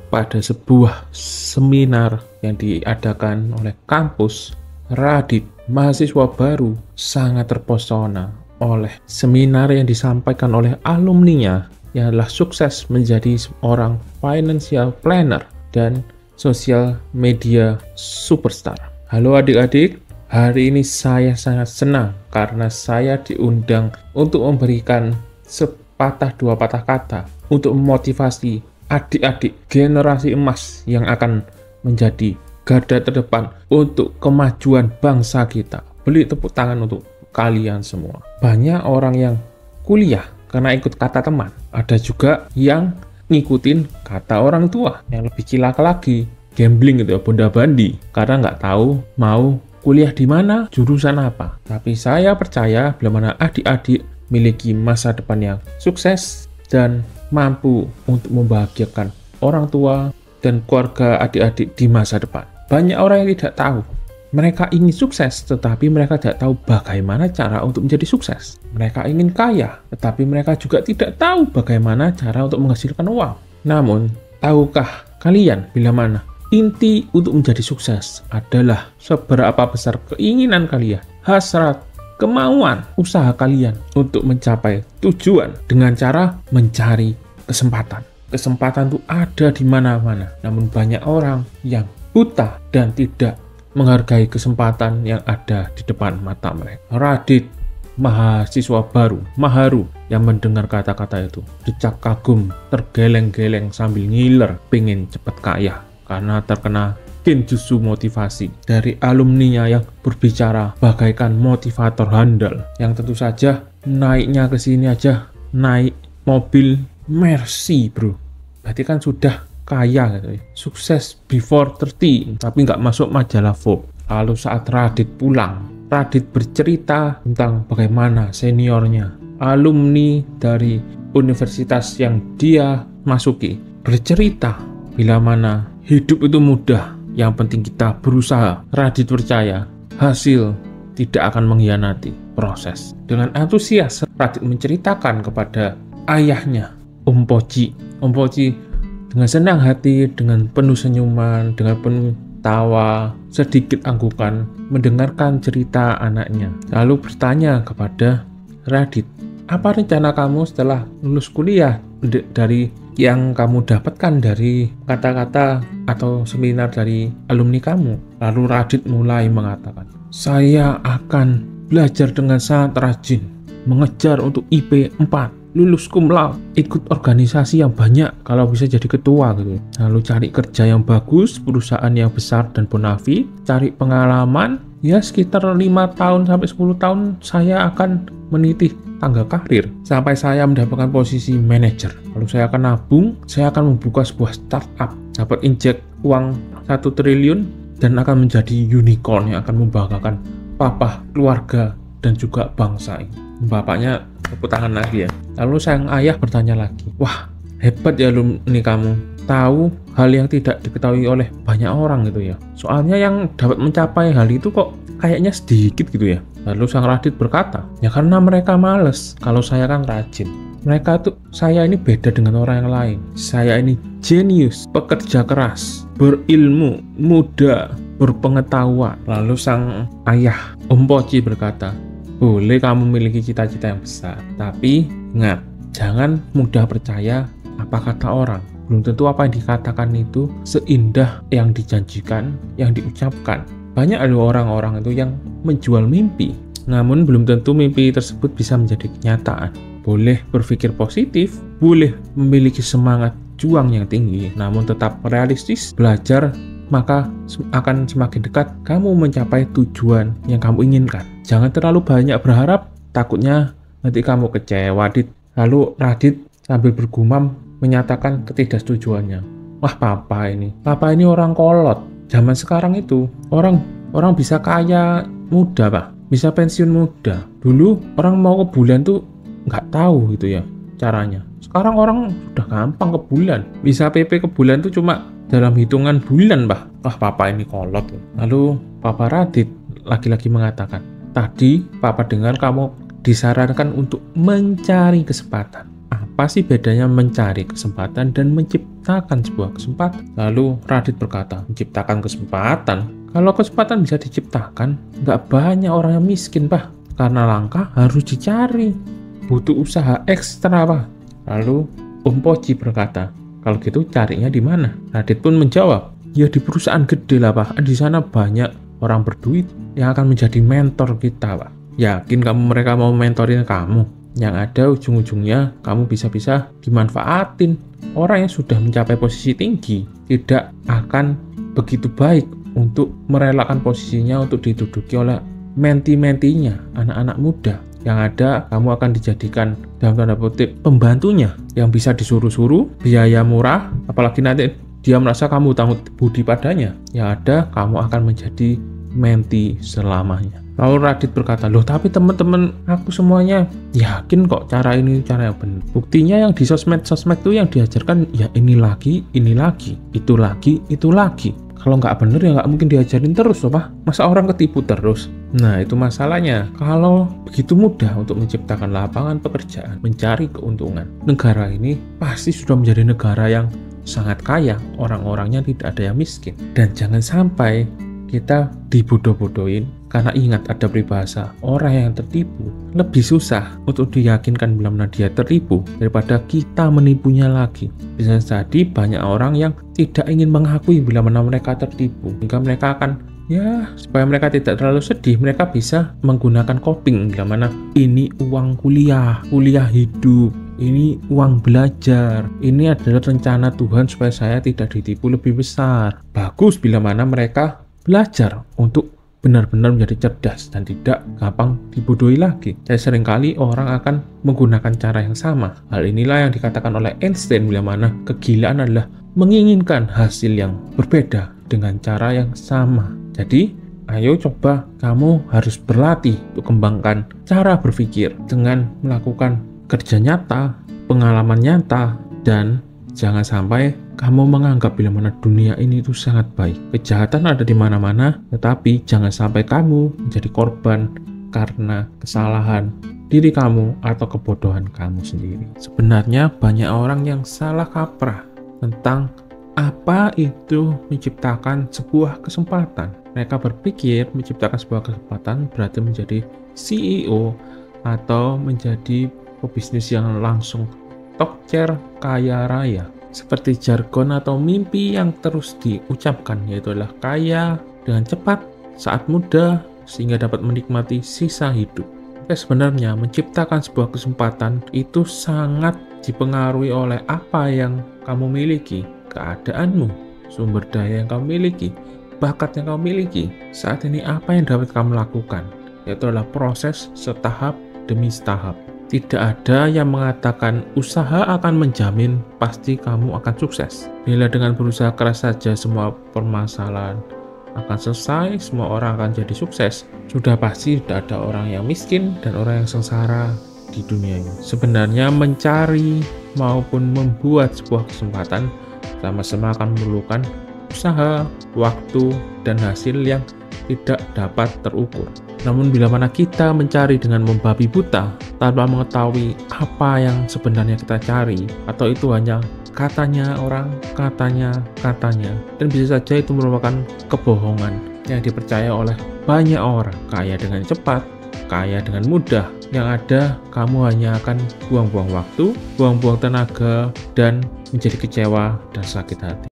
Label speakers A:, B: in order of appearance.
A: pada sebuah seminar yang diadakan oleh kampus, Radit, mahasiswa baru, sangat terpesona oleh seminar yang disampaikan oleh alumninya yang adalah sukses menjadi seorang financial planner dan social media superstar. Halo adik-adik, hari ini saya sangat senang karena saya diundang untuk memberikan sepatah dua patah kata untuk memotivasi adik-adik generasi emas yang akan menjadi garda terdepan untuk kemajuan bangsa kita. Beri tepuk tangan untuk kalian semua. Banyak orang yang kuliah karena ikut kata teman. Ada juga yang ngikutin kata orang tua. Yang lebih cilaka lagi, gambling gitu ya, bonda-bandi. Karena nggak tahu mau kuliah di mana, jurusan apa. Tapi saya percaya bila mana adik-adik memiliki masa depan yang sukses dan mampu untuk membahagiakan orang tua dan keluarga adik-adik di masa depan. Banyak orang yang tidak tahu. Mereka ingin sukses, tetapi mereka tidak tahu bagaimana cara untuk menjadi sukses. Mereka ingin kaya, tetapi mereka juga tidak tahu bagaimana cara untuk menghasilkan uang. Namun, tahukah kalian bila mana inti untuk menjadi sukses adalah seberapa besar keinginan kalian, hasrat, kemauan, usaha kalian untuk mencapai tujuan dengan cara mencari kesempatan. Kesempatan itu ada di mana-mana, namun banyak orang yang buta dan tidak menghargai kesempatan yang ada di depan mata mereka. Radit, mahasiswa baru, Maharu, yang mendengar kata-kata itu decak kagum, tergeleng-geleng sambil ngiler, pengen cepat kaya karena terkena genjutsu motivasi dari alumninya yang berbicara bagaikan motivator handal, yang tentu saja naiknya ke sini aja naik mobil Mercy, bro. Berarti kan sudah kaya gitu ya. Sukses before 30, tapi nggak masuk majalah Forbes. Lalu saat Radit pulang, Radit bercerita tentang bagaimana seniornya, alumni dari universitas yang dia masuki, bercerita bila mana hidup itu mudah, yang penting kita berusaha. Radit percaya hasil tidak akan mengkhianati proses. Dengan antusias, Radit menceritakan kepada ayahnya, Om Poci. Om Poci dengan senang hati, dengan penuh senyuman, dengan penuh tawa, sedikit anggukan, mendengarkan cerita anaknya. Lalu bertanya kepada Radit, apa rencana kamu setelah lulus kuliah dari yang kamu dapatkan dari kata-kata atau seminar dari alumni kamu? Lalu Radit mulai mengatakan, saya akan belajar dengan sangat rajin, mengejar untuk IP 4, lulus cum laude, ikut organisasi yang banyak kalau bisa jadi ketua gitu. Lalu cari kerja yang bagus, perusahaan yang besar dan bonafit, cari pengalaman, ya sekitar 5 tahun sampai 10 tahun saya akan meniti tangga karir sampai saya mendapatkan posisi manajer. Lalu saya akan nabung, saya akan membuka sebuah startup, dapat injek uang 1 triliun dan akan menjadi unicorn yang akan membanggakan papa, keluarga, dan juga bangsa ini. Bapaknya tepuk tangan lagi ya. Lalu sang ayah bertanya lagi, wah hebat ya alumni kamu, tahu hal yang tidak diketahui oleh banyak orang gitu ya. Soalnya yang dapat mencapai hal itu kok kayaknya sedikit gitu ya. Lalu sang Radit berkata, ya karena mereka males, kalau saya kan rajin. Mereka tuh, saya ini beda dengan orang yang lain. Saya ini jenius, pekerja keras, berilmu, muda, berpengetahuan. Lalu sang ayah Om Poci berkata, boleh kamu memiliki cita-cita yang besar, tapi ingat, jangan mudah percaya apa kata orang. Belum tentu apa yang dikatakan itu seindah yang dijanjikan, yang diucapkan. Banyak ada orang-orang itu yang menjual mimpi, namun belum tentu mimpi tersebut bisa menjadi kenyataan. Boleh berpikir positif, boleh memiliki semangat juang yang tinggi, namun tetap realistis, belajar, maka akan semakin dekat kamu mencapai tujuan yang kamu inginkan. Jangan terlalu banyak berharap, takutnya nanti kamu kecewa. Lalu Radit sambil bergumam menyatakan ketidaksetujuannya. Wah papa ini orang kolot. Zaman sekarang itu orang bisa kaya muda pak, bisa pensiun muda. Dulu orang mau ke bulan tuh nggak tahu gitu ya caranya. Sekarang orang sudah gampang ke bulan, bisa PP ke bulan tuh cuma dalam hitungan bulan, bah. Wah, papa ini kolot. Lalu papa Radit lagi-lagi mengatakan, tadi papa dengar kamu disarankan untuk mencari kesempatan. Apa sih bedanya mencari kesempatan dan menciptakan sebuah kesempatan? Lalu Radit berkata, menciptakan kesempatan? Kalau kesempatan bisa diciptakan, nggak banyak orang yang miskin, Pak. Karena langka harus dicari. Butuh usaha ekstra, Pak. Lalu Om Poci berkata, kalau gitu carinya di mana? Radit pun menjawab, ya di perusahaan gede lah, Pak. Di sana banyak orang berduit yang akan menjadi mentor kita, Pak. Yakin mereka mau mentorin kamu? Yang ada ujung-ujungnya kamu bisa-bisa dimanfaatin. Orang yang sudah mencapai posisi tinggi tidak akan begitu baik untuk merelakan posisinya untuk diduduki oleh menti-mentinya, anak-anak muda. Yang ada kamu akan dijadikan dalam tanda kutip pembantunya yang bisa disuruh-suruh, biaya murah, apalagi nanti dia merasa kamu tanggung budi padanya. Yang ada kamu akan menjadi menti selamanya. Lalu Radit berkata, loh tapi teman-teman aku semuanya yakin kok cara ini cara yang benar. Buktinya yang di sosmed-sosmed itu yang diajarkan ya ini lagi, itu lagi. Kalau nggak bener ya nggak mungkin diajarin terus loh, Pak. Masa orang ketipu terus? Nah itu masalahnya. Kalau begitu mudah untuk menciptakan lapangan pekerjaan, mencari keuntungan, negara ini pasti sudah menjadi negara yang sangat kaya. Orang-orangnya tidak ada yang miskin. Dan jangan sampai kita dibodoh-bodohin, karena ingat ada peribahasa, orang yang tertipu lebih susah untuk diyakinkan bila mana dia tertipu daripada kita menipunya lagi. Bisa jadi banyak orang yang tidak ingin mengakui bila mana mereka tertipu, hingga mereka akan supaya mereka tidak terlalu sedih, mereka bisa menggunakan coping bila mana ini uang kuliah hidup, ini uang belajar, ini adalah rencana Tuhan supaya saya tidak ditipu lebih besar. Bagus bila mana mereka belajar untuk benar-benar menjadi cerdas dan tidak gampang dibodohi lagi. Jadi seringkali orang akan menggunakan cara yang sama. Hal inilah yang dikatakan oleh Einstein bila mana kegilaan adalah menginginkan hasil yang berbeda dengan cara yang sama. Jadi ayo coba kamu harus berlatih untuk kembangkan cara berpikir dengan melakukan kerja nyata, pengalaman nyata, dan jangan sampai kamu menganggap bila mana dunia ini itu sangat baik. Kejahatan ada di mana-mana, tetapi jangan sampai kamu menjadi korban karena kesalahan diri kamu atau kebodohan kamu sendiri. Sebenarnya banyak orang yang salah kaprah tentang apa itu menciptakan sebuah kesempatan. Mereka berpikir menciptakan sebuah kesempatan berarti menjadi CEO atau menjadi pebisnis yang langsung tokcer kaya raya. Seperti jargon atau mimpi yang terus diucapkan, yaitu adalah kaya dengan cepat saat muda sehingga dapat menikmati sisa hidup. Sebenarnya menciptakan sebuah kesempatan itu sangat dipengaruhi oleh apa yang kamu miliki, keadaanmu, sumber daya yang kamu miliki, bakat yang kamu miliki. Saat ini apa yang dapat kamu lakukan, yaitu adalah proses setahap demi setahap. Tidak ada yang mengatakan usaha akan menjamin pasti kamu akan sukses. Bila dengan berusaha keras saja semua permasalahan akan selesai, semua orang akan jadi sukses, sudah pasti tidak ada orang yang miskin dan orang yang sengsara di dunia ini. Sebenarnya mencari maupun membuat sebuah kesempatan sama-sama akan memerlukan usaha, waktu, dan hasil yang tidak dapat terukur. Namun bila mana kita mencari dengan membabi buta tanpa mengetahui apa yang sebenarnya kita cari, atau itu hanya katanya orang, katanya, dan bisa saja itu merupakan kebohongan yang dipercaya oleh banyak orang, kaya dengan cepat, kaya dengan mudah. Yang ada kamu hanya akan buang-buang waktu, buang-buang tenaga, dan menjadi kecewa dan sakit hati.